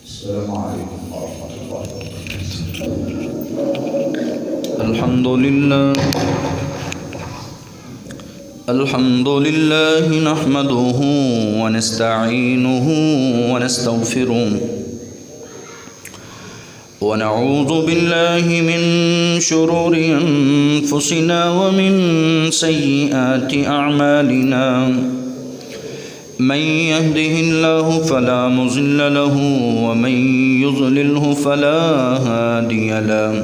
السلام عليكم ورحمة الله وبركاته. الحمد لله نحمده ونستعينه ونستغفره ونعوذ بالله من شرور أنفسنا ومن سيئات أعمالنا. من يهده الله فلا مضل له ومن يضلله فلا هادي له.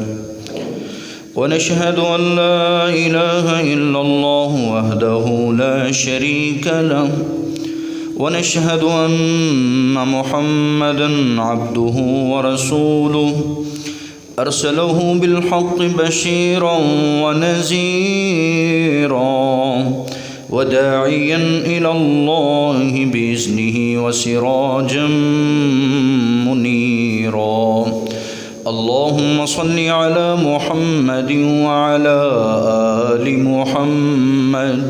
ونشهد أن لا إله إلا الله وحده لا شريك له. ونشهد أن محمدا عبده ورسوله أرسله بالحق بشيرا ونذيرا وداعيا إلى الله بإذنه وسراجا منيرا. اللهم صل على محمد وعلى آل محمد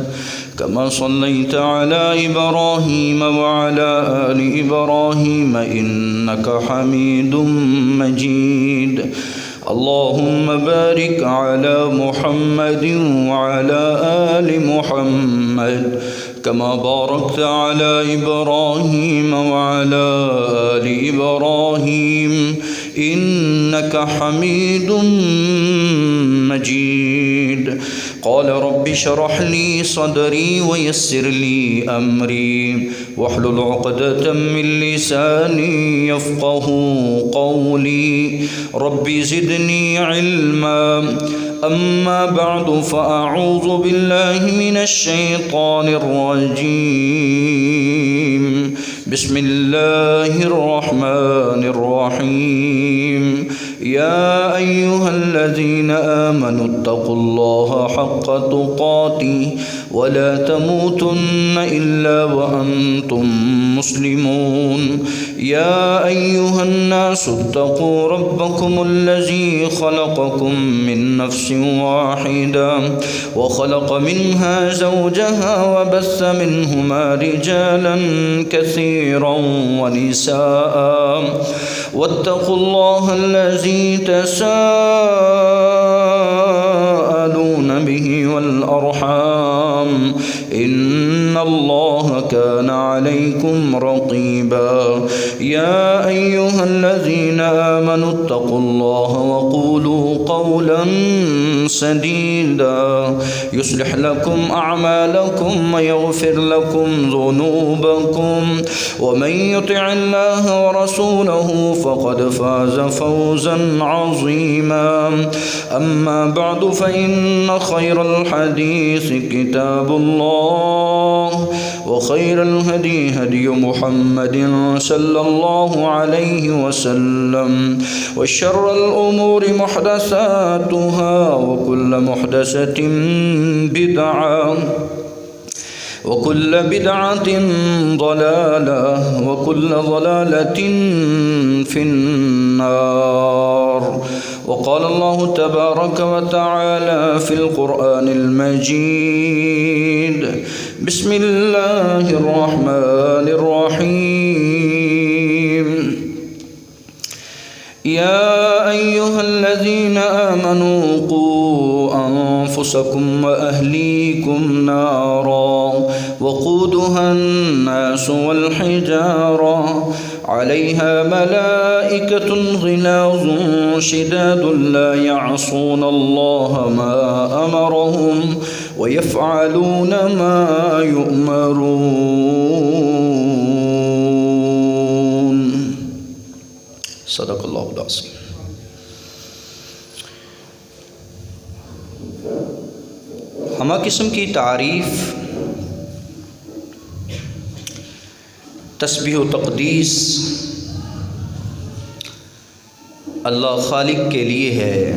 كما صليت على إبراهيم وعلى آل إبراهيم إنك حميد مجيد. اللهم بارك على محمد وعلى آل محمد كما باركت على إبراهيم وعلى آل إبراهيم إنك حميد مجيد. قال رب اشرح لي صدري ويسر لي أمري واحلل عقدة من لساني يفقه قولي. رب زدني علما. أما بعد فأعوذ بالله من الشيطان الرجيم. بسم الله الرحمن الرحيم. يا أيها الذين آمنوا اتقوا الله حق تقاته ولا تموتن إلا وأنتم مسلمون. يا أيها الناس اتقوا ربكم الذي خلقكم من نفس واحدة وخلق منها زوجها وبث منهما رجالا كثيرا ونساء. واتقوا الله الذي تساءلون به والأرحام إن الله كان عليكم رقيبا. يا أيها الذين آمنوا اتقوا الله وقولوا قولا سديدا يصلح لكم أعمالكم ويغفر لكم ذنوبكم ومن يطع الله ورسوله فقد فاز فوزا عظيما. أما بعد فإن خير الحديث كتاب الله وخير الهدي هدي محمد صلى الله عليه وسلم وشر الأمور محدثاتها وكل محدثة بدعة وكل بدعة ضلالة وكل ضلالة في النار. وقال الله تبارك وتعالى في القرآن المجيد. بسم الله الرحمن الرحيم. يا أيها الذين آمنوا قوا أنفسكم وأهليكم نارا وقودها الناس والحجارة عليها ملائكة غلاظ شداد لا يعصون الله ما أمرهم ويفعلون ما يؤمرون. صدق الله العظيم. ہمہ قسم کی تعریف تسبیح و تقدیس اللہ خالق کے لیے ہے،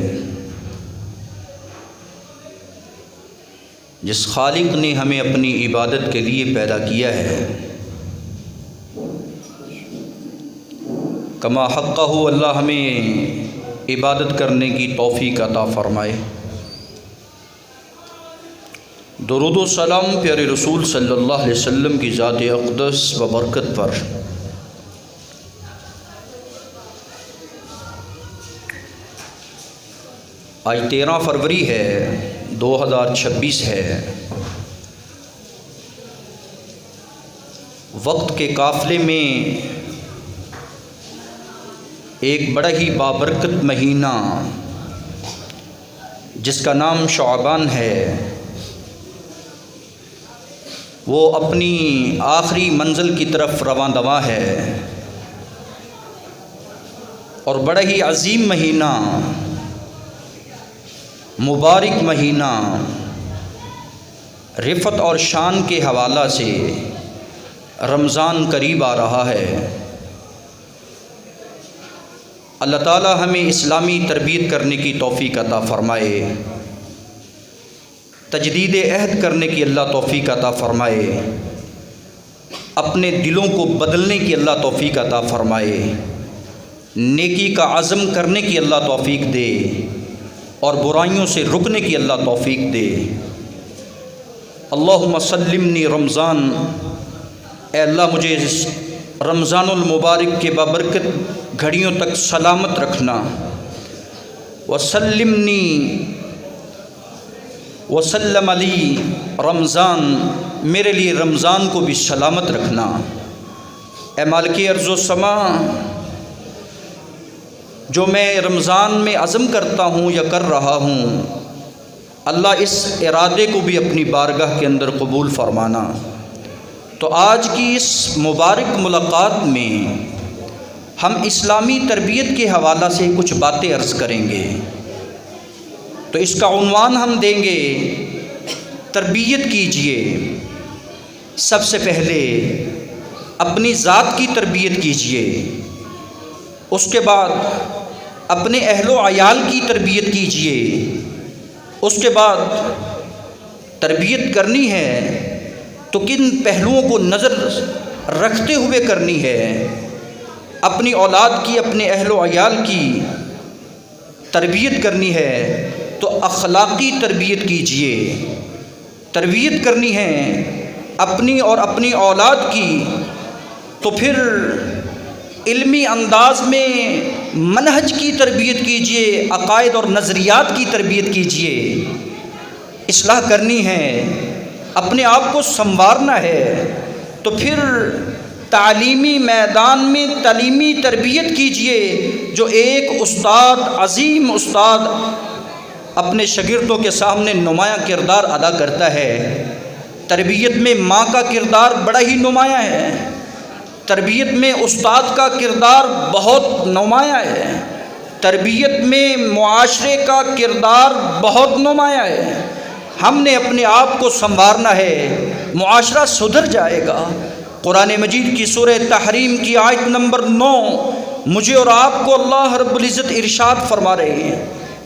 جس خالق نے ہمیں اپنی عبادت کے لیے پیدا کیا ہے۔ کما حقہ اللہ ہمیں عبادت کرنے کی توفیق عطا فرمائے۔ درود و سلام پیارے رسول صلی اللہ علیہ وسلم کی ذات اقدس و برکت پر۔ آج 13 فروری ہے، 2026 ہے۔ وقت کے قافلے میں ایک بڑا ہی بابرکت مہینہ جس کا نام شعبان ہے، وہ اپنی آخری منزل کی طرف رواں دواں ہے، اور بڑا ہی عظیم مہینہ، مبارک مہینہ، رفعت اور شان کے حوالہ سے رمضان قریب آ رہا ہے۔ اللہ تعالی ہمیں اسلامی تربیت کرنے کی توفیق عطا فرمائے، تجدید عہد کرنے کی اللہ توفیق عطا فرمائے، اپنے دلوں کو بدلنے کی اللہ توفیق عطا فرمائے، نیکی کا عزم کرنے کی اللہ توفیق دے، اور برائیوں سے رکنے کی اللہ توفیق دے۔ اللہم سلمنی رمضان، اے اللہ مجھے رمضان المبارک کے بابرکت گھڑیوں تک سلامت رکھنا۔ وسلمنی وسلم علی رمضان، میرے لیے رمضان کو بھی سلامت رکھنا۔ اے مالک ارض و سما، جو میں رمضان میں عزم کرتا ہوں یا کر رہا ہوں، اللہ اس ارادے کو بھی اپنی بارگاہ کے اندر قبول فرمانا۔ تو آج کی اس مبارک ملاقات میں ہم اسلامی تربیت کے حوالہ سے کچھ باتیں عرض کریں گے۔ تو اس کا عنوان ہم دیں گے، تربیت کیجئے۔ سب سے پہلے اپنی ذات کی تربیت کیجئے، اس کے بعد اپنے اہل و عیال کی تربیت کیجئے، اس کے بعد تربیت کرنی ہے تو کن پہلوؤں کو نظر رکھتے ہوئے کرنی ہے؟ اپنی اولاد کی، اپنے اہل و عیال کی تربیت کرنی ہے تو اخلاقی تربیت کیجئے۔ تربیت کرنی ہے اپنی اور اپنی اولاد کی تو پھر علمی انداز میں منہج کی تربیت کیجئے، عقائد اور نظریات کی تربیت کیجئے۔ اصلاح کرنی ہے، اپنے آپ کو سنوارنا ہے تو پھر تعلیمی میدان میں تعلیمی تربیت کیجئے، جو ایک استاد، عظیم استاد اپنے شاگردوں کے سامنے نمایاں کردار ادا کرتا ہے۔ تربیت میں ماں کا کردار بڑا ہی نمایاں ہے، تربیت میں استاد کا کردار بہت نمایاں ہے، تربیت میں معاشرے کا کردار بہت نمایاں ہے۔ ہم نے اپنے آپ کو سنوارنا ہے، معاشرہ سدھر جائے گا۔ قرآن مجید کی سورہ تحریم کی آیت نمبر 9 مجھے اور آپ کو اللہ رب العزت ارشاد فرما رہے ہیں،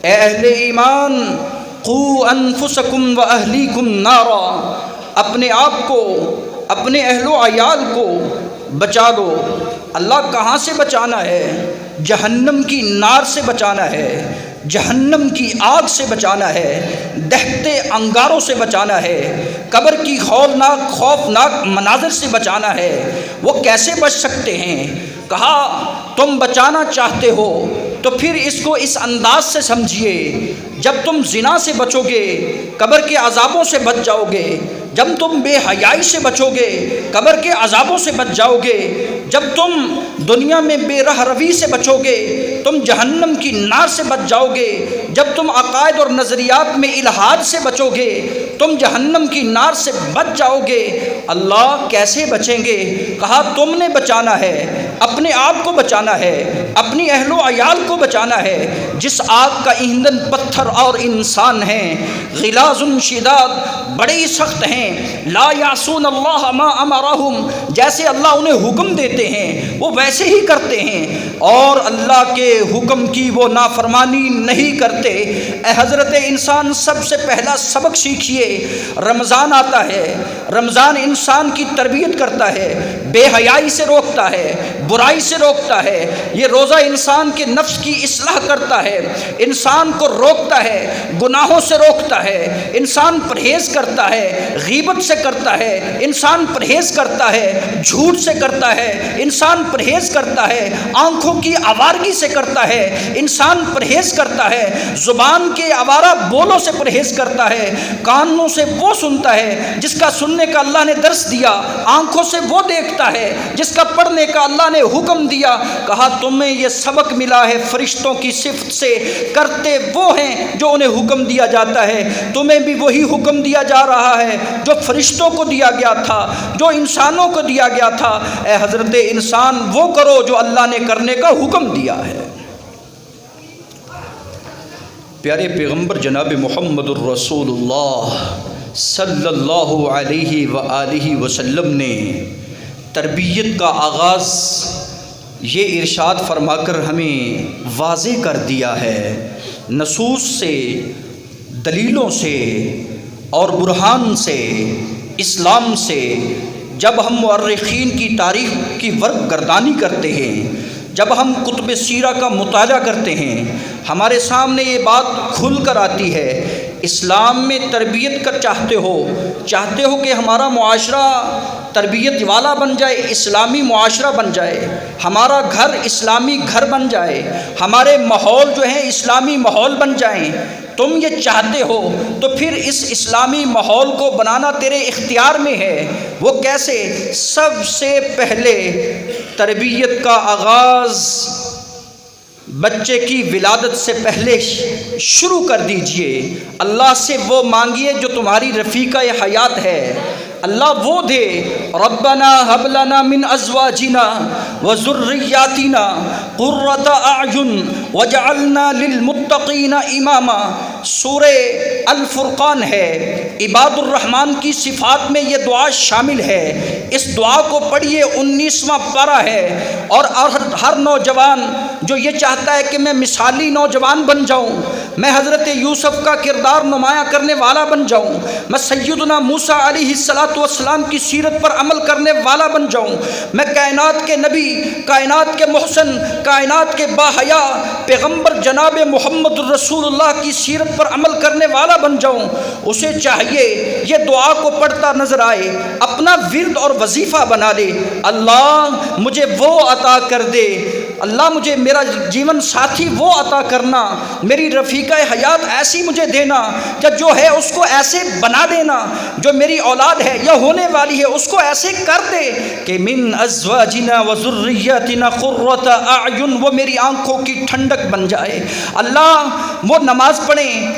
اے اہل ایمان، قوا انفسکم و اہلیکم نارا، اپنے آپ کو، اپنے اہل و عیال کو بچا لو۔ اللہ کہاں سے بچانا ہے؟ جہنم کی نار سے بچانا ہے، جہنم کی آگ سے بچانا ہے، دہتے انگاروں سے بچانا ہے، قبر کی خوفناک مناظر سے بچانا ہے۔ وہ کیسے بچ سکتے ہیں؟ کہا تم بچانا چاہتے ہو تو پھر اس کو اس انداز سے سمجھیے، جب تم زنا سے بچو گے قبر کے عذابوں سے بچ جاؤ گے، جب تم بے حیائی سے بچو گے قبر کے عذابوں سے بچ جاؤ گے، جب تم دنیا میں بے رہ روی سے بچو گے تم جہنم کی نار سے بچ جاؤ گے، جب تم عقائد اور نظریات میں الحاد سے بچو گے تم جہنم کی نار سے بچ جاؤ گے۔ اللہ کیسے بچیں گے؟ کہا تم نے بچانا ہے، اپنے آپ کو بچانا ہے، اپنی اہل و عیال کو بچانا ہے، جس آگ کا ایندھن پتھر اور انسان ہیں، غلاظ شداد، بڑے ہی سخت ہیں، لا یعصون اللہ ما امرہم، جیسے اللہ انہیں حکم دیتے ہیں وہ ویسے ہی کرتے ہیں، اور اللہ کے حکم کی وہ نافرمانی نہیں کرتے۔ اے حضرت انسان، سب سے پہلا سبق سیکھیے۔ رمضان آتا ہے، رمضان انسان کی تربیت کرتا ہے، بے حیائی سے روکتا ہے، برائی سے روکتا ہے۔ یہ روزہ انسان کے نفس کی اصلاح کرتا ہے، انسان کو روکتا ہے، گناہوں سے روکتا ہے، انسان پرہیز کرتا ہے، غیبت سے کرتا ہے، انسان پرہیز کرتا ہے، جھوٹ سے کرتا ہے، انسان پرہیز کرتا ہے، آنکھوں کی آوارگی سے کرتا ہے، انسان پرہیز کرتا ہے، زبان کے آوارہ بولوں سے پرہیز کرتا ہے، کانوں سے وہ سنتا ہے جس کا سننے کا اللہ نے درس دیا، آنکھوں سے وہ دیکھتا ہے جس کا پڑھنے کا اللہ نے حکم دیا۔ کہا تمہیں یہ سبق ملا ہے فرشتوں کی صفت سے، کرتے وہ ہیں جو انہیں حکم دیا جاتا ہے، تمہیں بھی وہی حکم دیا جا رہا ہے جو فرشتوں کو دیا گیا تھا، جو انسانوں کو دیا گیا تھا۔ اے حضرت انسان، وہ کرو جو اللہ نے کرنے کا حکم دیا ہے۔ پیارے پیغمبر جناب محمد الرسول اللہ صلی اللہ علیہ وآلہ وسلم نے تربیت کا آغاز یہ ارشاد فرما کر ہمیں واضح کر دیا ہے، نصوص سے، دلیلوں سے اور برہان سے، اسلام سے۔ جب ہم مورخین کی تاریخ کی ورق گردانی کرتے ہیں، جب ہم کتب سیرہ کا مطالعہ کرتے ہیں، ہمارے سامنے یہ بات کھل کر آتی ہے۔ اسلام میں تربیت کر چاہتے ہو کہ ہمارا معاشرہ تربیت والا بن جائے، اسلامی معاشرہ بن جائے، ہمارا گھر اسلامی گھر بن جائے، ہمارے ماحول جو ہیں اسلامی ماحول بن جائیں، تم یہ چاہتے ہو تو پھر اس اسلامی ماحول کو بنانا تیرے اختیار میں ہے۔ وہ کیسے؟ سب سے پہلے تربیت کا آغاز بچے کی ولادت سے پہلے شروع کر دیجئے۔ اللہ سے وہ مانگیے جو تمہاری رفیقہ حیات ہے، اللہ وہ دے۔ ربنا ہب لنا من ازواجنا وذریاتنا قرۃ اعین واجعلنا للمتقین اماما۔ سورہ الفرقان ہے، عباد الرحمن کی صفات میں یہ دعا شامل ہے۔ اس دعا کو پڑھیے، 19واں پارہ ہے۔ اور ہر نوجوان جو یہ چاہتا ہے کہ میں مثالی نوجوان بن جاؤں، میں حضرت یوسف کا کردار نمایاں کرنے والا بن جاؤں، میں سیدنا موسیٰ علیہ السلام کی سیرت پر عمل کرنے والا بن جاؤں، میں کائنات کے نبی، کائنات کے محسن، کائنات کے باحیا پیغمبر جناب محمد رسول اللہ کی سیرت پر عمل کرنے والا بن جاؤں، اسے چاہیے یہ دعا کو پڑھتا نظر آئے، اپنا ورد اور وظیفہ بنا لے۔ اللہ مجھے وہ عطا کر دے، اللہ مجھے میرا جیون ساتھی وہ عطا کرنا، میری رفیقہ حیات ایسی مجھے دینا، یا جو ہے اس کو ایسے بنا دینا، جو میری اولاد ہے یا ہونے والی ہے اس کو ایسے کر دے کہ من ازواجنا وذریاتنا قرۃ اعین، وہ میری آنکھوں کی ٹھنڈک بن جائے۔ اللہ وہ نماز پڑھیں،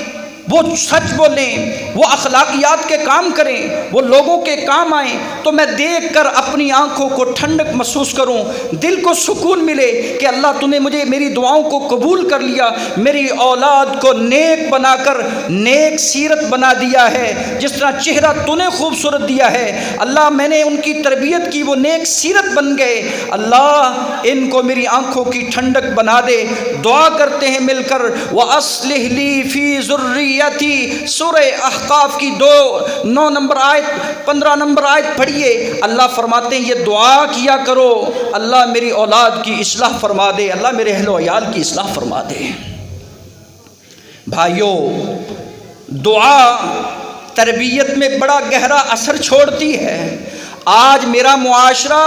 وہ سچ بولیں، وہ اخلاقیات کے کام کریں، وہ لوگوں کے کام آئیں، تو میں دیکھ کر اپنی آنکھوں کو ٹھنڈک محسوس کروں، دل کو سکون ملے کہ اللہ تو نے مجھے میری دعاؤں کو قبول کر لیا، میری اولاد کو نیک بنا کر نیک سیرت بنا دیا ہے، جس طرح چہرہ تو نے خوبصورت دیا ہے، اللہ میں نے ان کی تربیت کی، وہ نیک سیرت بن گئے، اللہ ان کو میری آنکھوں کی ٹھنڈک بنا دے۔ دعا کرتے ہیں مل کر، وَأَصْلِحْ لِي فِي ذُرِّيَّتِي، سورہ احقاف کی 9 نمبر آیت 15 نمبر آیت پڑھیے۔ اللہ فرماتے ہیں یہ دعا کیا کرو، اللہ میری اولاد کی اصلاح فرما دے، اللہ میرے اہل و عیال کی اصلاح فرما دے۔ بھائیو، دعا تربیت میں بڑا گہرا اثر چھوڑتی ہے۔ آج میرا معاشرہ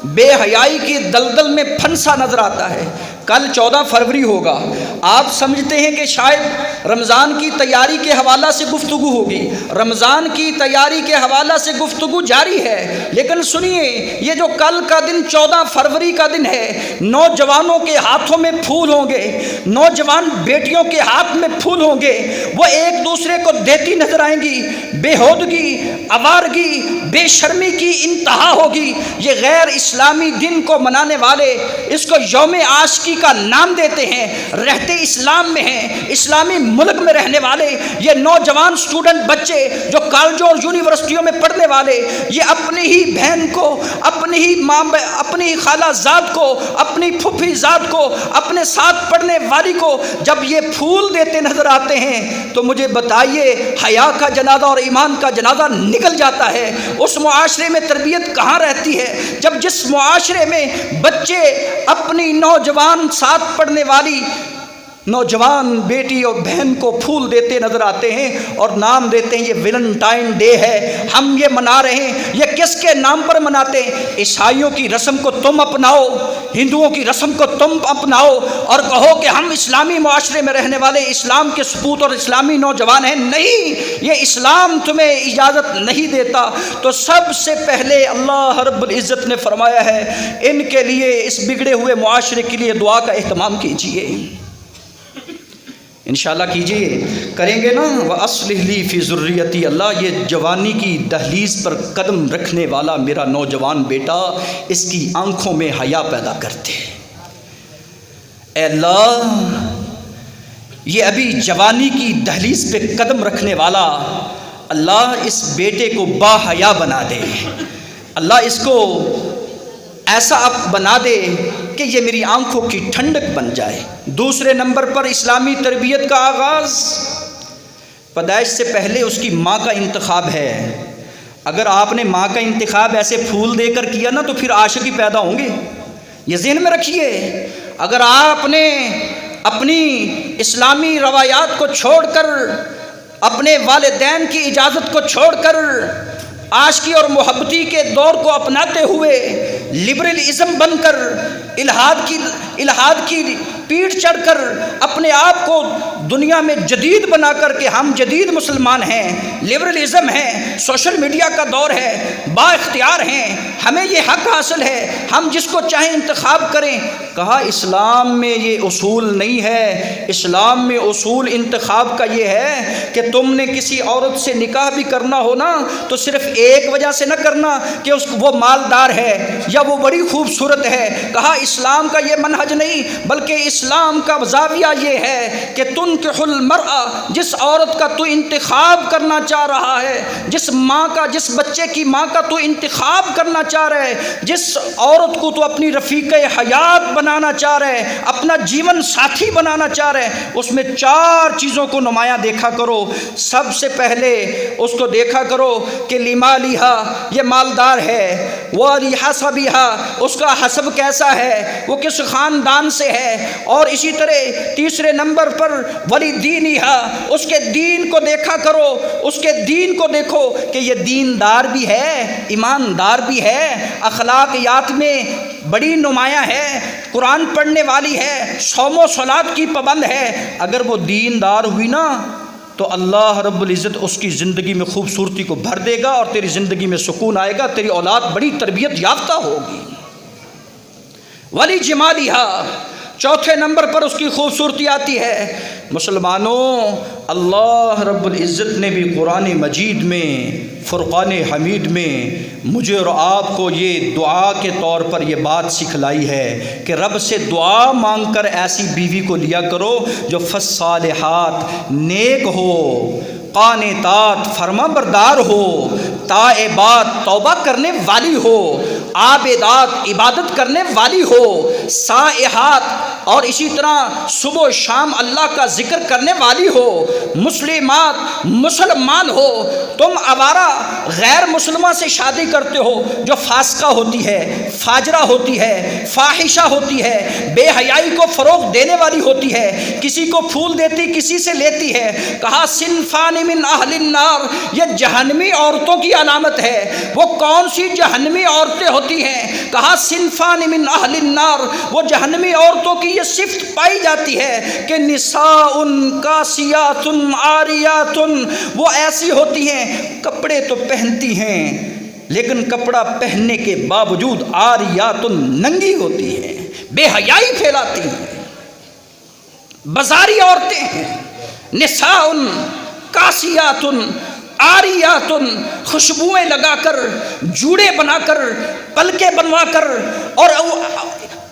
بے حیائی کی دلدل میں پھنسا نظر آتا ہے، کل 14 فروری ہوگا، آپ سمجھتے ہیں کہ شاید رمضان کی تیاری کے حوالہ سے گفتگو ہوگی، رمضان کی تیاری کے حوالہ سے گفتگو جاری ہے، لیکن سنیے یہ جو کل کا دن 14 فروری کا دن ہے، نوجوانوں کے ہاتھوں میں پھول ہوں گے، نوجوان بیٹیوں کے ہاتھ میں پھول ہوں گے، وہ ایک دوسرے کو دیتی نظر آئیں گی، بے ہودگی، آوارگی، بے شرمی کی انتہا ہوگی۔ یہ غیر اسلامی دن کو منانے والے اس کو یوم عاشقی کا نام دیتے ہیں، رہتے اسلام میں ہیں، اسلامی ملک میں رہنے والے یہ نوجوان اسٹوڈنٹ بچے جو کالجوں اور یونیورسٹیوں میں پڑھنے والے، یہ اپنی ہی بہن کو، اپنی ہی ماں، اپنی خالہ زاد کو، اپنی پھوپھی زاد کو، اپنے ساتھ پڑھنے والی کو جب یہ پھول دیتے نظر آتے ہیں تو مجھے بتائیے حیا کا جنازہ اور ایمان کا جنازہ نکل جاتا ہے۔ اس معاشرے میں تربیت کہاں رہتی ہے جب جس معاشرے میں بچے اپنی نوجوان ساتھ پڑھنے والی نوجوان بیٹی اور بہن کو پھول دیتے نظر آتے ہیں اور نام دیتے ہیں یہ ویلنٹائن ڈے ہے، ہم یہ منا رہے ہیں۔ یہ کس کے نام پر مناتے ہیں؟ عیسائیوں کی رسم کو تم اپناؤ، ہندوؤں کی رسم کو تم اپناؤ اور کہو کہ ہم اسلامی معاشرے میں رہنے والے اسلام کے سپوت اور اسلامی نوجوان ہیں۔ نہیں، یہ اسلام تمہیں اجازت نہیں دیتا۔ تو سب سے پہلے اللہ رب العزت نے فرمایا ہے ان کے لیے، اس بگڑے ہوئے معاشرے کے لیے دعا کا اہتمام کیجیے، انشاءاللہ کیجئے، کریں گے نا۔ وَأَصْلِحْ لِي فِي ذُرِّيَّتِي، اللہ یہ جوانی کی دہلیز پر قدم رکھنے والا میرا نوجوان بیٹا، اس کی آنکھوں میں حیا پیدا کرتے۔ اے اللہ یہ ابھی جوانی کی دہلیز پہ قدم رکھنے والا، اللہ اس بیٹے کو با حیا بنا دے، اللہ اس کو ایسا اب بنا دے کہ یہ میری آنکھوں کی ٹھنڈک بن جائے۔ دوسرے نمبر پر اسلامی تربیت کا آغاز پیدائش سے پہلے اس کی ماں کا انتخاب ہے۔ اگر آپ نے ماں کا انتخاب ایسے پھول دے کر کیا نا تو پھر عاشقی پیدا ہوں گے، یہ ذہن میں رکھیے۔ اگر آپ نے اپنی اسلامی روایات کو چھوڑ کر، اپنے والدین کی اجازت کو چھوڑ کر، عاشقی اور محبتی کے دور کو اپناتے ہوئے لبرلزم بن کر، الحاد کی پیٹھ چڑھ کر اپنے آپ کو دنیا میں جدید بنا کر کے ہم جدید مسلمان ہیں، لبرلزم ہے، سوشل میڈیا کا دور ہے، با اختیار ہیں، ہمیں یہ حق حاصل ہے ہم جس کو چاہیں انتخاب کریں، کہا اسلام میں یہ اصول نہیں ہے۔ اسلام میں اصول انتخاب کا یہ ہے کہ تم نے کسی عورت سے نکاح بھی کرنا ہو نا تو صرف ایک وجہ سے نہ کرنا کہ وہ مالدار ہے یا وہ بڑی خوبصورت ہے، کہا اسلام کا یہ منہج نہیں، بلکہ اسلام کا زاویہ یہ ہے کہ تنکح المرأة، جس عورت کا تو انتخاب کرنا چاہ رہا ہے، جس ماں کا، جس بچے کی ماں کا تو انتخاب کرنا چاہ رہا ہے، جس عورت کو تو اپنی رفیق حیات بنانا چاہ رہا ہے، اپنا جیون ساتھی بنانا چاہ رہا ہے، اس میں 4 چیزوں کو نمایاں دیکھا کرو۔ سب سے پہلے اس کو دیکھا کرو کہ لمالہا، یہ مالدار ہے، ولحسبہا، اس کا حسب کیسا ہے، وہ کس خاندان سے ہے، اور اسی طرح تیسرے نمبر پر ولدینہا، اس کے دین کو دیکھا کرو، اس کے دین کو دیکھو کہ یہ دیندار بھی ہے، ایماندار بھی ہے، اخلاقیات میں بڑی نمایاں ہے، قرآن پڑھنے والی ہے، صوم و صلات کی پابند ہے۔ اگر وہ دیندار ہوئی نا تو اللہ رب العزت اس کی زندگی میں خوبصورتی کو بھر دے گا اور تیری زندگی میں سکون آئے گا، تیری اولاد بڑی تربیت یافتہ ہوگی۔ ولی جمالہا، چوتھے نمبر پر اس کی خوبصورتی آتی ہے۔ مسلمانوں، اللہ رب العزت نے بھی قرآن مجید میں، فرقان حمید میں مجھے اور آپ کو یہ دعا کے طور پر یہ بات سکھلائی ہے کہ رب سے دعا مانگ کر ایسی بیوی کو لیا کرو جو فالصالحات، نیک ہو، قانتات، فرما بردار ہو، تائبات، توبہ کرنے والی ہو، عابدات، عبادت کرنے والی ہو، سائحات، اور اسی طرح صبح و شام اللہ کا ذکر کرنے والی ہو، مسلمات، مسلمان ہو۔ تم آوارہ غیر مسلمہ سے شادی کرتے ہو جو فاسقہ ہوتی ہے، فاجرہ ہوتی ہے، فاحشہ ہوتی ہے، بے حیائی کو فروغ دینے والی ہوتی ہے، کسی کو پھول دیتی، کسی سے لیتی ہے، کہا صنفان من اہل النار، یہ جہنمی عورتوں کی علامت ہے۔ وہ کون سی جہنمی عورتیں ہوتی ہوتی ہیں؟ کہا صنفان من اہل النار، وہ جہنمی عورتوں کی یہ صفت پائی جاتی ہے کہ نساء کاسیات عاریات، وہ ایسی ہوتی ہیں کپڑے تو پہنتی ہیں لیکن کپڑا پہننے کے باوجود عاریات ننگی ہوتی ہیں، بے حیائی پھیلاتی ہیں، بازاری عورتیں ہیں۔ نساء کاسیات عاریات، خوشبوئیں لگا کر، جوڑے بنا کر، پلکیں بنوا کر اور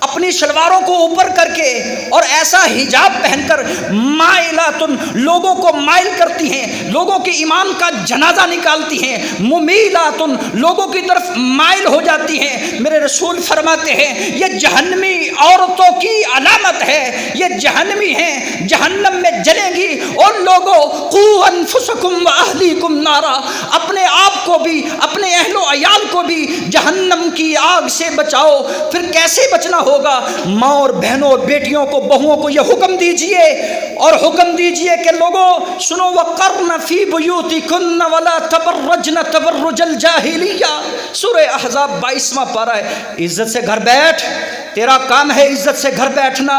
اپنی شلواروں کو اوپر کر کے اور ایسا حجاب پہن کر مائلات، لوگوں کو مائل کرتی ہیں، لوگوں کے ایمان کا جنازہ نکالتی ہیں، ممیلات، لوگوں کی طرف مائل ہو جاتی ہیں۔ میرے رسول فرماتے ہیں یہ جہنمی عورتوں کی علامت ہے، یہ جہنمی ہیں، جہنم میں جلیں گی۔ اور لوگوں قوا انفسکم واہلیکم نارا، اپنے آپ کو بھی، اپنے اہل و عیال کو بھی جہنم کی آگ سے بچاؤ۔ پھر کیسے بچنا ہوگا؟ ماں اور بہنوں اور بیٹیوں کو، بہوؤں کو یہ حکم دیجئے اور حکم دیجئے کہ لوگوں سنو، وقرن فی بیوتکن ولا تبرجن تبرج الجاہلیہ، سورہ احزاب 22واں پارہ ہے۔ عزت سے گھر بیٹھ، تیرا کام ہے عزت سے گھر بیٹھنا۔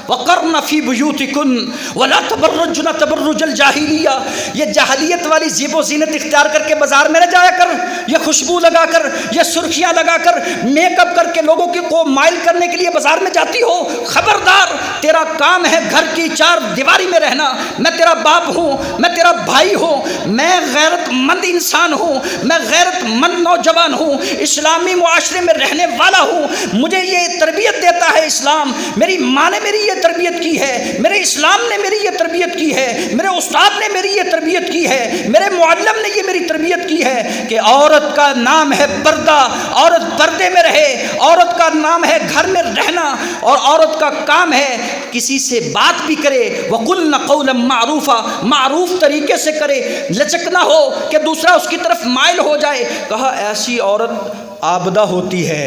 وقرن فی بیوتکن ولا تبرجن تبرج الجاہلیہ، یہ جاہلیت والی زیب و زینت اختیار کر کے بازار میں نہ جایا کر، یہ خوشبو لگا کر، یہ سرخیاں لگا کر، میک اپ کر کے لوگوں کو مائل کرنے کے لیے بازار میں جاتی ہو۔ خبردار، تیرا کام ہے گھر کی چار دیواری میں رہنا۔ میں تیرا باپ ہوں، میں تیرا بھائی ہوں، میں غیرت مند انسان ہوں، میں غیرت مند نوجوان ہوں، اسلامی معاشرے میں رہنے والا ہوں، مجھے یہ تربیت دیتا ہے اسلام، میری ماں نے میری یہ تربیت کی ہے، میرے اسلام نے میری یہ تربیت کی ہے، میرے استاد نے میری یہ تربیت کی ہے، میرے معلم نے یہ میری تربیت کی ہے کہ عورت کا نام ہے پردہ، عورت پردے میں رہے، عورت کا نام ہے گھر میں رہنا، اور عورت کا کام ہے کسی سے بات بھی کرے وَقُلْنَ قَوْلًا مَعْرُوفًا، معروف طریقے سے کرے، لچک نہ ہو کہ دوسرا اس کی طرف مائل ہو جائے۔ کہا ایسی عورت عابدہ ہوتی ہے،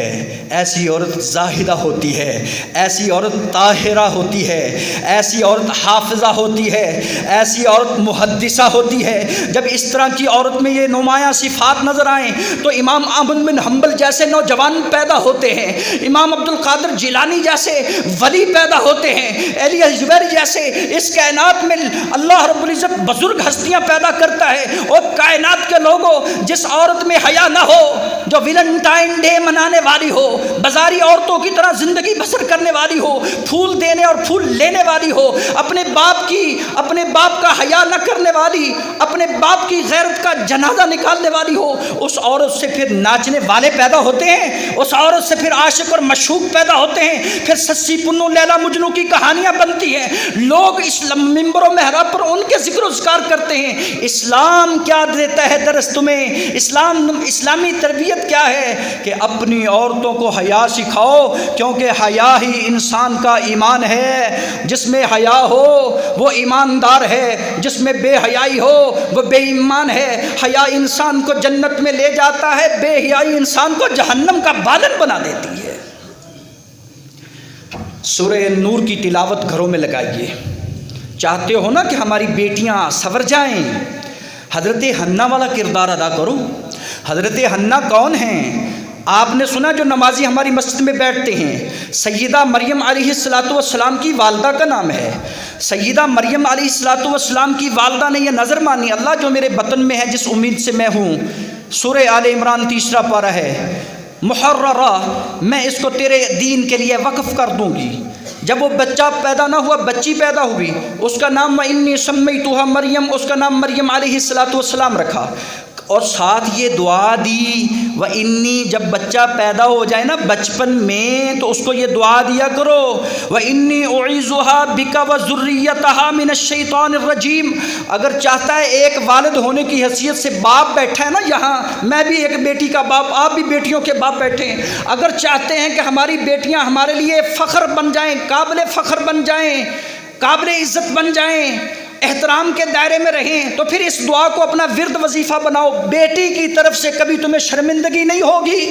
ایسی عورت زاہدہ ہوتی ہے، ایسی عورت طاہرہ ہوتی ہے، ایسی عورت حافظہ ہوتی ہے، ایسی عورت محدثہ ہوتی ہے۔ جب اس طرح کی عورت میں یہ نمایاں صفات نظر آئیں تو امام احمد بن حنبل جیسے نوجوان پیدا ہوتے ہیں، امام عبد القادر جیلانی جیسے ولی پیدا ہوتے ہیں، علی زبیر جیسے اس کائنات میں اللہ رب العزت بزرگ ہستیاں پیدا کرتا ہے۔ اور کائنات کے لوگوں، جس عورت میں حیا نہ ہو، جو ویلنٹائن ڈے منانے والی ہو، بازاری عورتوں کی طرح زندگی بسر کرنے والی ہو، پھول دینے اور پھول لینے والی ہو، اپنے باپ کا حیا نہ کرنے والی، اپنے باپ کی غیرت کا جنازہ نکالنے والی ہو، اس عورت سے پھر ناچنے والے پیدا ہوتے ہیں، اس عورت سے پھر عاشق اور مشوق پیدا ہوتے ہیں، پھر سسی پنو لیلا مجنو کی کہانیاں بنتی ہیں، لوگ اس ممبر و محراب پر ان کے ذکر و اذکار کرتے ہیں۔ اسلام کیا دیتا ہے درس تمہیں؟ اسلامی تربیت کیا ہے کہ اپنی عورتوں کو حیا سکھاؤ، کیونکہ حیا ہی انسان کا ایمان ہے۔ جس میں حیا ہو وہ ایماندار ہے، جس میں بے حیائی ہو وہ بے ایمان ہے۔ حیا انسان کو جنت میں لے جاتا ہے، بے حیائی انسان کو جہنم کا بالن بنا دیتی ہے۔ سورہ نور کی تلاوت گھروں میں لگائیے۔ چاہتے ہو نا کہ ہماری بیٹیاں سنور جائیں، حضرت حنہ والا کردار ادا کرو۔ حضرت حنہ کون ہیں؟ آپ نے سنا جو نمازی ہماری مسجد میں بیٹھتے ہیں، سیدہ مریم علیہ السلام کی والدہ کا نام ہے۔ سیدہ مریم علیہ السلام کی والدہ نے یہ نظر مانی، اللہ جو میرے بطن میں ہے جس امید سے میں ہوں، سورہ آل عمران 3 پارہ ہے، محررہ، میں اس کو تیرے دین کے لیے وقف کر دوں گی۔ جب وہ بچہ پیدا نہ ہوا، بچی پیدا ہوئی، اس کا نام وَإِنِّي سَمَّيْتُهَا مریم، اس کا نام مریم علیہ السلام رکھا، اور ساتھ یہ دعا دی وَإِنِّي، جب بچہ پیدا ہو جائے نا بچپن میں تو اس کو یہ دعا دیا کرو وَإِنِّي أُعِيذُهَا بِكَ وَذُرِّيَّتَهَا مِنَ الشَّيْطَانِ الرَّجِيمِ۔ اگر چاہتا ہے ایک والد ہونے کی حیثیت سے، باپ بیٹھا ہے نا یہاں، میں بھی ایک بیٹی کا باپ، آپ بھی بیٹیوں کے باپ بیٹھے ہیں، اگر چاہتے ہیں کہ ہماری بیٹیاں ہمارے لیے فخر بن جائیں، قابل فخر بن جائیں، قابل عزت بن جائیں، احترام کے دائرے میں رہیں تو پھر اس دعا کو اپنا ورد وظیفہ بناؤ۔ بیٹی کی طرف سے کبھی تمہیں شرمندگی نہیں ہوگی،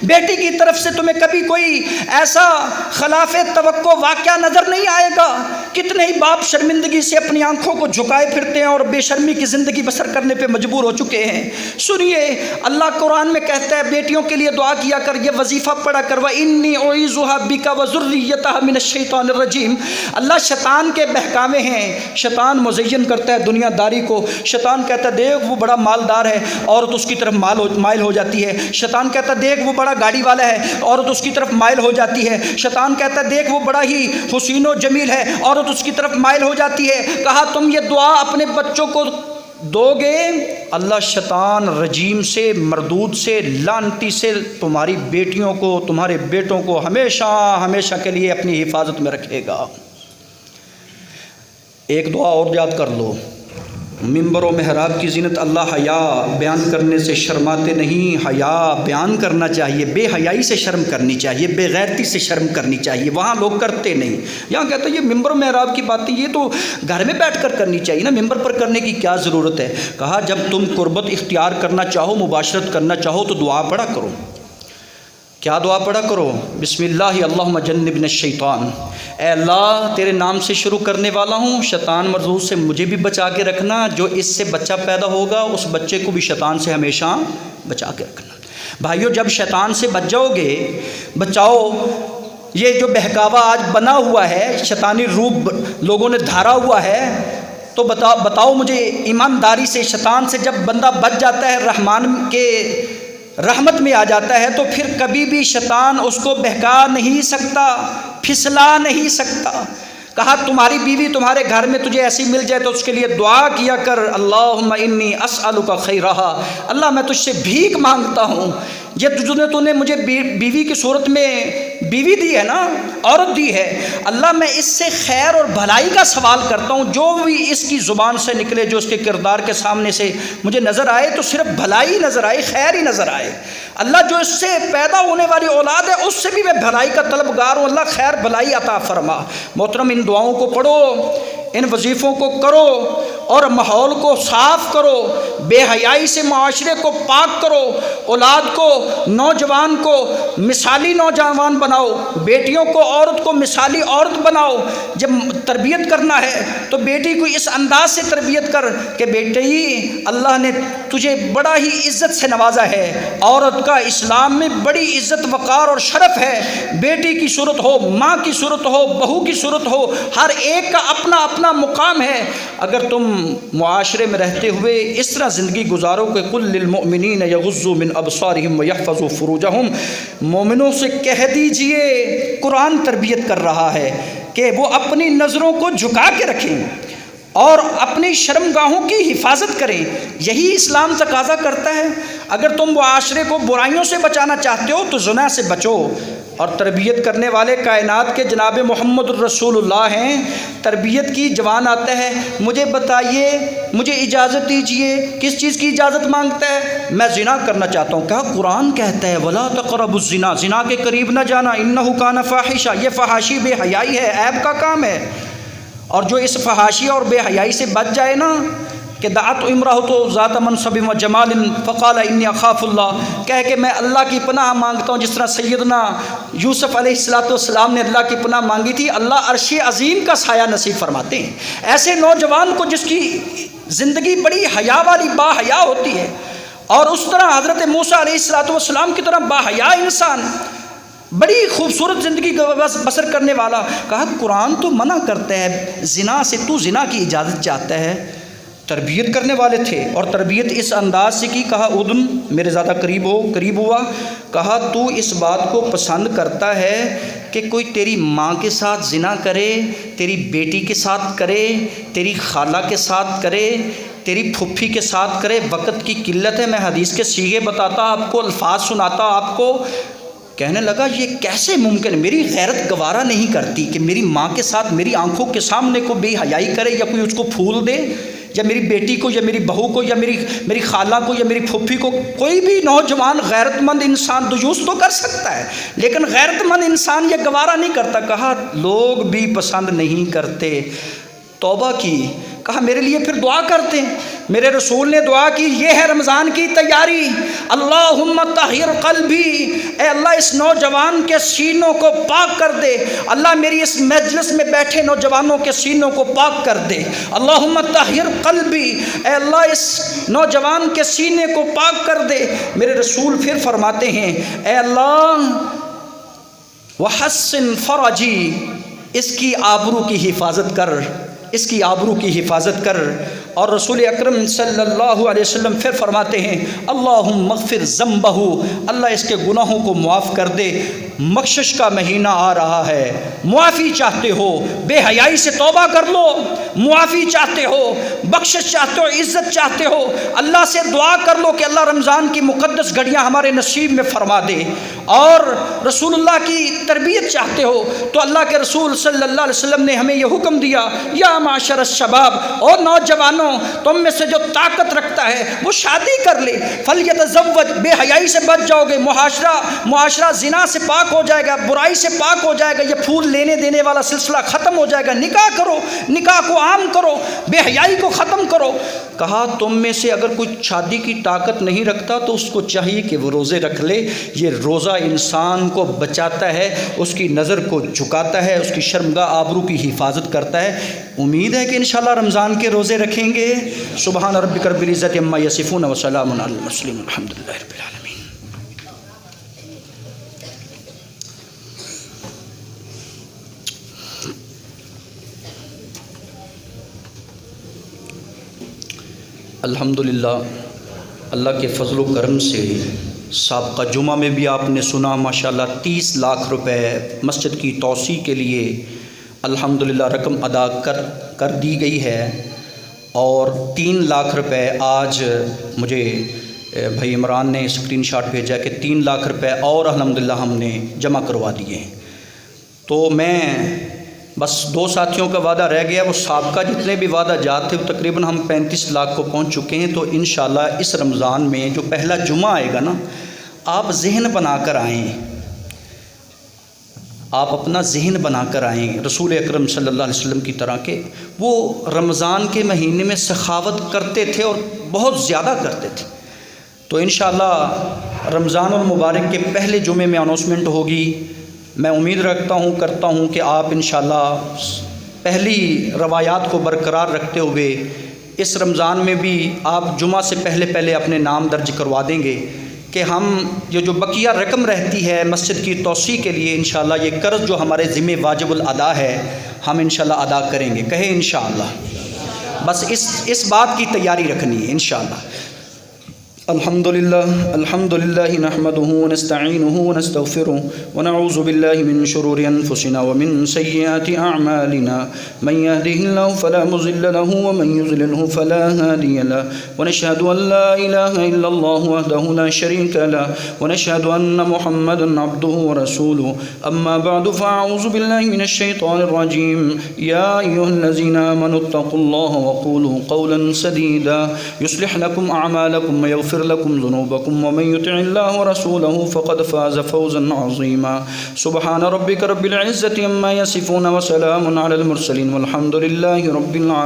بیٹی کی طرف سے تمہیں کبھی کوئی ایسا خلاف توقع واقعہ نظر نہیں آئے گا۔ کتنے ہی باپ شرمندگی سے اپنی آنکھوں کو جھکائے پھرتے ہیں اور بے شرمی کی زندگی بسر کرنے پہ مجبور ہو چکے ہیں۔ سنیے، اللہ قرآن میں کہتا ہے بیٹیوں کے لیے دعا کیا کر، یہ وظیفہ پڑھا کر، وَإِنِّي أُعِيذُهَا بِكَ وَذُرِّيَّتَهَا مِنَ الشَّيْطَانِ الرَّجِيمِ۔ اللہ شیطان کے بہکاوے ہیں، شیطان مزین کرتا ہے دنیا داری کو۔ شیطان کہتا ہے دیکھ وہ بڑا مالدار ہے، عورت اس کی طرف مائل ہو جاتی ہے۔ شیطان کہتا ہے دیکھ وہ بڑا گاڑی والا ہے، عورت اس کی طرف مائل ہو جاتی ہے۔ شیطان کہتا ہے دیکھ وہ بڑا ہی حسین و جمیل ہے، عورت اس کی طرف مائل ہو جاتی ہے۔ کہا تم یہ دعا اپنے بچوں کو دو گے، اللہ شیطان رجیم سے، مردود سے، لعنتی سے تمہاری بیٹیوں کو، تمہارے بیٹوں کو ہمیشہ ہمیشہ کے لیے اپنی حفاظت میں رکھے گا۔ ایک دعا اور یاد کر لو، ممبر و محراب کی زینت اللہ حیا بیان کرنے سے شرماتے نہیں، حیا بیان کرنا چاہیے، بے حیائی سے شرم کرنی چاہیے، بے غیرتی سے شرم کرنی چاہیے، وہاں لوگ کرتے نہیں۔ یہاں کہتے ہیں یہ ممبر و محراب کی باتیں یہ تو گھر میں بیٹھ کر کرنی چاہیے نا، ممبر پر کرنے کی کیا ضرورت ہے؟ کہا جب تم قربت اختیار کرنا چاہو، مباشرت کرنا چاہو تو دعا پڑھا کرو۔ کیا دعا پڑھا کرو؟ بسم اللہ اللہم جنبنا الشیطان، اے اللہ تیرے نام سے شروع کرنے والا ہوں، شیطان مردود سے مجھے بھی بچا کے رکھنا، جو اس سے بچہ پیدا ہوگا اس بچے کو بھی شیطان سے ہمیشہ بچا کے رکھنا۔ بھائیو جب شیطان سے بچ جاؤ گے، بچاؤ، یہ جو بہکاوا آج بنا ہوا ہے، شیطانی روپ لوگوں نے دھارا ہوا ہے، تو بتاؤ مجھے ایمانداری سے شیطان سے جب بندہ بچ جاتا ہے، رحمان کے رحمت میں آ جاتا ہے، تو پھر کبھی بھی شیطان اس کو بہکا نہیں سکتا، پھسلا نہیں سکتا۔ کہا تمہاری بیوی تمہارے گھر میں تجھے ایسی مل جائے تو اس کے لیے دعا کیا کر، اللہم انی اسألک خیرہا، اللہ میں تجھ سے بھیک مانگتا ہوں، یہ تو نے مجھے بیوی کی صورت میں بیوی دی ہے نا، عورت دی ہے، اللہ میں اس سے خیر اور بھلائی کا سوال کرتا ہوں، جو بھی اس کی زبان سے نکلے، جو اس کے کردار کے سامنے سے مجھے نظر آئے تو صرف بھلائی نظر آئے، خیر ہی نظر آئے۔ اللہ جو اس سے پیدا ہونے والی اولاد ہے اس سے بھی میں بھلائی کا طلبگار ہوں، اللہ خیر بھلائی عطا فرما۔ محترم ان دعاؤں کو پڑھو، ان وظیفوں کو کرو اور ماحول کو صاف کرو، بے حیائی سے معاشرے کو پاک کرو، اولاد کو، نوجوان کو مثالی نوجوان بناؤ، بیٹیوں کو، عورت کو مثالی عورت بناؤ۔ جب تربیت کرنا ہے تو بیٹی کو اس انداز سے تربیت کر کہ بیٹی اللہ نے تجھے بڑا ہی عزت سے نوازا ہے، عورت کا اسلام میں بڑی عزت وقار اور شرف ہے، بیٹی کی صورت ہو، ماں کی صورت ہو، بہو کی صورت ہو، ہر ایک کا اپنا اپنا مقام ہے۔ اگر تم معاشرے میں رہتے ہوئے اس طرح زندگی گزارو کہ قل للمؤمنین یغضوا من ابصارہم ویحفظوا فروجہم، مومنوں سے کہہ دیجئے، قرآن تربیت کر رہا ہے کہ وہ اپنی نظروں کو جھکا کے رکھیں اور اپنی شرمگاہوں کی حفاظت کریں، یہی اسلام تقاضا کرتا ہے۔ اگر تم معاشرے کو برائیوں سے بچانا چاہتے ہو تو زنا سے بچو، اور تربیت کرنے والے کائنات کے جناب محمد الرسول اللہ ہیں۔ تربیت کی جوان آتا ہے، مجھے بتائیے، مجھے اجازت دیجئے، کس چیز کی اجازت مانگتا ہے؟ میں زنا کرنا چاہتا ہوں۔ کہا قرآن کہتا ہے وَلَا تَقْرَبُوا الزِّنَا، زنا کے قریب نہ جانا، إِنَّهُ كَانَ فَاحِشًا، یہ فحاشی بے حیائی ہے، عیب کا کام ہے۔ اور جو اس فحاشی اور بے حیائی سے بچ جائے نا، کہ دعت امرأۃ ذات منصب و جمال فقال انی اخاف اللہ، کہہ کہ میں اللہ کی پناہ مانگتا ہوں، جس طرح سیدنا یوسف علیہ السلام نے اللہ کی پناہ مانگی تھی، اللہ عرش عظیم کا سایہ نصیب فرماتے ہیں۔ ایسے نوجوان کو جس کی زندگی بڑی حیا والی با حیا ہوتی ہے، اور اس طرح حضرت موسیٰ علیہ السلام کی طرح با حیا انسان، بڑی خوبصورت زندگی بسر کرنے والا، کہا قرآن تو منع کرتا ہے زنا سے، تو زنا کی اجازت چاہتا ہے۔ تربیت کرنے والے تھے اور تربیت اس انداز سے کی، کہا ادن میرے زیادہ قریب ہوا، کہا تو اس بات کو پسند کرتا ہے کہ کوئی تیری ماں کے ساتھ زنا کرے، تیری بیٹی کے ساتھ کرے، تیری خالہ کے ساتھ کرے، تیری پھپھی کے ساتھ کرے؟ وقت کی قلت ہے، میں حدیث کے صیغے بتاتا آپ کو، الفاظ سناتا آپ کو۔ کہنے لگا یہ کیسے ممکن ہے، میری غیرت گوارا نہیں کرتی کہ میری ماں کے ساتھ میری آنکھوں کے سامنے کو بے حیائی کرے، یا کوئی اس کو پھول دے، یا میری بیٹی کو، یا میری بہو کو، یا میری خالہ کو، یا میری پھوپھی کو۔ کوئی بھی نوجوان غیرت مند انسان دجوس تو کر سکتا ہے، لیکن غیرت مند انسان یہ گوارا نہیں کرتا۔ کہا لوگ بھی پسند نہیں کرتے۔ توبہ کی، کہا میرے لیے پھر دعا کرتے ہیں۔ میرے رسول نے دعا کی، یہ ہے رمضان کی تیاری، اللہم طہر قلبی، اے اللہ اس نوجوان کے سینوں کو پاک کر دے، اللہ میری اس مجلس میں بیٹھے نوجوانوں کے سینوں کو پاک کر دے، اللہم طہر قلبی، اے اللہ اس نوجوان کے سینے کو پاک کر دے۔ میرے رسول پھر فرماتے ہیں، اے اللہ وحسن فرجی، اس کی آبرو کی حفاظت کر، اس کی آبرو کی حفاظت کر۔ اور رسول اکرم صلی اللہ علیہ وسلم پھر فرماتے ہیں، اللہم مغفر ذنبہ، اللہ اس کے گناہوں کو معاف کر دے، بخشش کا مہینہ آ رہا ہے، معافی چاہتے ہو بے حیائی سے توبہ کر لو، معافی چاہتے ہو، بخشش چاہتے ہو، عزت چاہتے ہو، اللہ سے دعا کر لو کہ اللہ رمضان کی مقدس گھڑیاں ہمارے نصیب میں فرما دے۔ اور رسول اللہ کی تربیت چاہتے ہو تو اللہ کے رسول صلی اللہ علیہ وسلم نے ہمیں یہ حکم دیا، یا معاشر الشباب، اور نوجوانوں تم میں سے جو طاقت رکھتا ہے وہ شادی کر لے، فلیتزوج، بے حیائی سے بچ جاؤ گے، معاشرہ زنا سے پاک ہو جائے گا، برائی سے پاک ہو جائے گا، یہ پھول لینے دینے والا سلسلہ ختم ہو جائے گا، نکاح کرو، نکاح کو عام کرو، بے حیائی کو ختم کرو۔ کہا تم میں سے اگر کوئی شادی کی طاقت نہیں رکھتا تو اس کو چاہیے کہ وہ روزے رکھ لے، یہ روزہ انسان کو بچاتا ہے، اس کی نظر کو جھکاتا ہے، اس کی شرمگاہ آبرو کی حفاظت کرتا ہے۔ امید ہے کہ انشاءاللہ رمضان کے روزے رکھیں گے۔ سبحان ربک رب العزت عما یصفون وسلام علی المرسلین الحمدللہ رب العالمین۔ الحمدللہ، اللہ کے فضل و کرم سے سابقہ جمعہ میں بھی آپ نے سنا ماشاءاللہ 30 لاکھ روپے مسجد کی توسیع کے لیے الحمدللہ رقم ادا کر دی گئی ہے، اور 3 لاکھ روپے آج مجھے بھائی عمران نے اسکرین شاٹ بھیجا کہ 3 لاکھ روپے اور الحمدللہ ہم نے جمع کروا دیے ہیں۔ تو میں بس 2 ساتھیوں کا وعدہ رہ گیا، وہ سابقہ جتنے بھی وعدہ جات تھے وہ تقریباً ہم 35 لاکھ کو پہنچ چکے ہیں۔ تو انشاءاللہ اس رمضان میں جو پہلا جمعہ آئے گا نا، آپ ذہن بنا کر آئیں، آپ اپنا ذہن بنا کر آئیں رسول اکرم صلی اللہ علیہ وسلم کی طرح کہ وہ رمضان کے مہینے میں سخاوت کرتے تھے اور بہت زیادہ کرتے تھے۔ تو انشاءاللہ رمضان المبارک کے پہلے جمعے میں اناؤنسمنٹ ہوگی۔ میں امید کرتا ہوں کہ آپ انشاءاللہ پہلی روایات کو برقرار رکھتے ہوئے اس رمضان میں بھی آپ جمعہ سے پہلے اپنے نام درج کروا دیں گے کہ ہم یہ جو بقیہ رقم رہتی ہے مسجد کی توسیع کے لیے انشاءاللہ یہ قرض جو ہمارے ذمہ واجب الادا ہے ہم انشاءاللہ ادا کریں گے۔ کہیں انشاءاللہ، بس اس بات کی تیاری رکھنی ہے انشاءاللہ۔ الحمدللہ نحمده ونستعینه ونستغفره ونعوذ باللہ من شرور انفسنا ومن سیئات اعمالنا، من يهده الله فلا مضل له ومن يضلله فلا هادي له، ونشهد ان لا اله الا الله وحده لا شريك له، ونشهد ان محمدا عبده ورسوله، اما بعد فاعوذ باللہ من الشیطان الرجیم، یا ایها الذین آمنوا اتقوا الله وقولوا قولا سدیدا يصلح لكم اعمالكم ويغفر لكم ذنوبكم ومن يطع الله ورسوله فقد فاز فوزا عظيما۔ سبحان ربك رب العزة عما يصفون وسلام على المرسلين والحمد لله رب العالمين۔